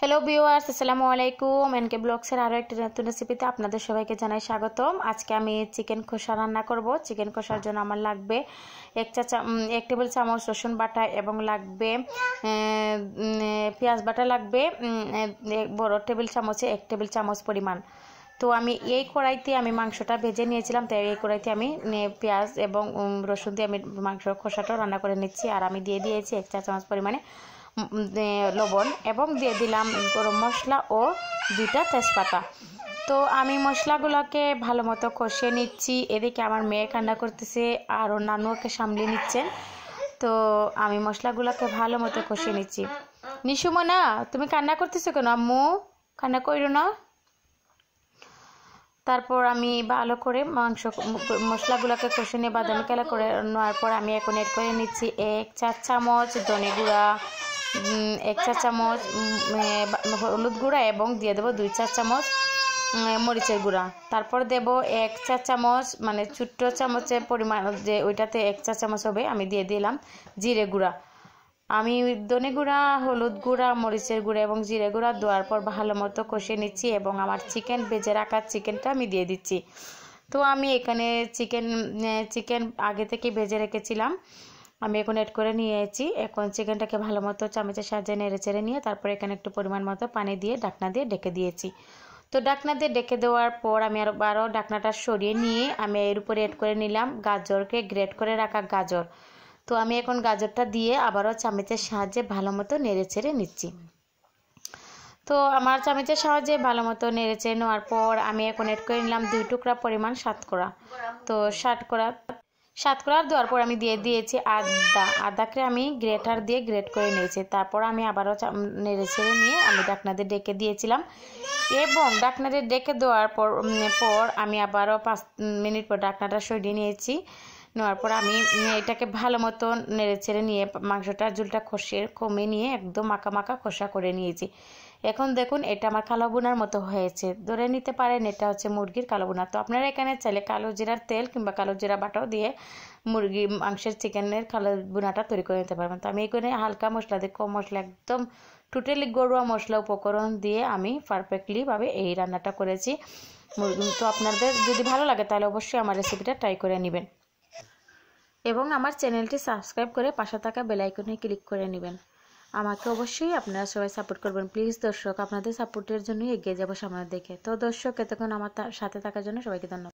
Hello viewers, আসসালামু আলাইকুম। NK ব্লগসের আরও একটি নতুন রেসিপিতে আপনাদের সবাইকে জানাই স্বাগতম। আজকে আমি চিকেন কষা রান্না করব। চিকেন কষার জন্য আমার লাগবে 1 টেবিল চামচ রসুন বাটা এবং লাগবে পেঁয়াজ বাটা লাগবে বড় টেবিল চামচে 1 টেবিল চামচ পরিমাণ। তো আমি এই কড়াইতে আমি মাংসটা ভেজে নিয়েছিলাম, তাই এই কড়াইতে আমি পেঁয়াজ এবং রসুন দিয়ে আমি মাংস কষাটা রান্না করে নিচ্ছি। আর আমি দিয়ে দিয়েছি 1 চা চামচ পরিমাণে লবণ এবং দিয়ে দিলাম গরম মশলা ও 2টা তেজপাতা। তো আমি মশলাগুলোকে ভালো মতো কষিয়ে নিচ্ছি। এদিকে আমার মেয়ে কান্না করতেছে আর ওর নানু ওকে সামলে নিচ্ছেন। তো আমি মশলাগুলোকে ভালো মতো কষিয়ে নিচ্ছি। নিশুমনা, তুমি কান্না করতেছো কেন? আম্মু কান্না কইরো না। তারপর আমি ভালো করে মশলাগুলোকে কষে নিয়ে বাদামি কালার করে নেওয়ার পর আমি এখন এড করে নিচ্ছি 1 চা চামচ ধনে গুঁড়া, 1 চা চামচ হলুদ গুঁড়া এবং দিয়ে দেবো 2 চা চামচ মরিচের গুঁড়া। তারপর দেব 1 চা চামচ মানে ছোট্ট চামচের পরিমাণ যে ওইটাতে 1 চা চামচ হবে আমি দিয়ে দিলাম জিরে গুঁড়া। আমি ধনে গুঁড়া, হলুদ গুঁড়া, মরিচের গুঁড়া এবং জিরে গুঁড়া দেওয়ার পর ভালো মতো কষিয়ে নিচ্ছি এবং আমার চিকেন ভেজে রাখা চিকেনটা আমি দিয়ে দিচ্ছি। তো আমি এখানে চিকেন আগে থেকে ভেজে রেখেছিলাম, আমি এখন এড করে নিয়েছি। এখন চিকেনটাকে ভালো মতো চামচের সাহায্যে নেড়ে চেড়ে নিয়ে তারপর এখানে একটু পরিমাণ মতো পানি দিয়ে ঢাকনা দিয়ে ঢেকে দিয়েছি। তো ঢাকনা দিয়ে ঢেকে দেওয়ার পর আমি আরও ঢাকনাটা সরিয়ে নিয়ে আমি এর উপরে এড করে নিলাম গাজরকে গ্রেট করে রাখা গাজর। তো আমি এখন গাজরটা দিয়ে আবারও চামচের সাহায্যে ভালো মতো নেড়ে চেড়ে নিচ্ছি। তো আমার চামচের সাহায্যে ভালো মতো নেড়ে চেড়ে নেওয়ার পর আমি এখন এড করে নিলাম 2 টুকরা পরিমাণ শতকরা। তো শতকরা দেওয়ার পর আমি দিয়ে দিয়েছি আদাকে আমি গ্রেটার দিয়ে গ্রেট করে নিয়েছি। তারপর আমি আবারও নেড়ে ছেড়ে নিয়ে আমি ঢাকনা দিয়ে ডেকে দিয়েছিলাম এবং ঢাকনা দিয়ে ডেকে দেওয়ার পর আমি আবারও 5 মিনিট পর ঢাকনাটা সরিয়ে নিয়েছি। নেওয়ার পর আমি এটাকে ভালো মতো নেড়ে ছেড়ে নিয়ে মাংসটা ঝোলটা কমিয়ে নিয়ে একদম মাখা মাখা কষা করে নিয়েছি। এখন দেখুন এটা আমার কালো বোনার মতো হয়েছে, ধরে নিতে পারেন এটা হচ্ছে মুরগির কালো বোনা। তো আপনারা এখানে চাইলে কালো জিরার তেল কিংবা কালো জিরা বাটাও দিয়ে মাংসের চিকেনের কালো বোনাটা তৈরি করে নিতে পারবেন। তো আমি এখানে হালকা মশলা দিয়ে কম মশলা একদম টোটালি ঘরোয়া মশলা উপকরণ দিয়ে আমি পারফেক্টলিভাবে এই রান্নাটা করেছি। তো আপনাদের যদি ভালো লাগে তাহলে অবশ্যই আমার রেসিপিটা ট্রাই করে নেবেন এবং আমার চ্যানেলটি সাবস্ক্রাইব করে পাশে থাকা বেল আইকনে ক্লিক করে নেবেন। আমাকে অবশ্যই আপনারা সবাই সাপোর্ট করবেন প্লিজ দর্শক, আপনাদের সাপোর্টের জন্যই এগিয়ে যাবো সামনের দিকে। তো দর্শক, এতক্ষণ আমার সাথে থাকার জন্য সবাইকে ধন্যবাদ।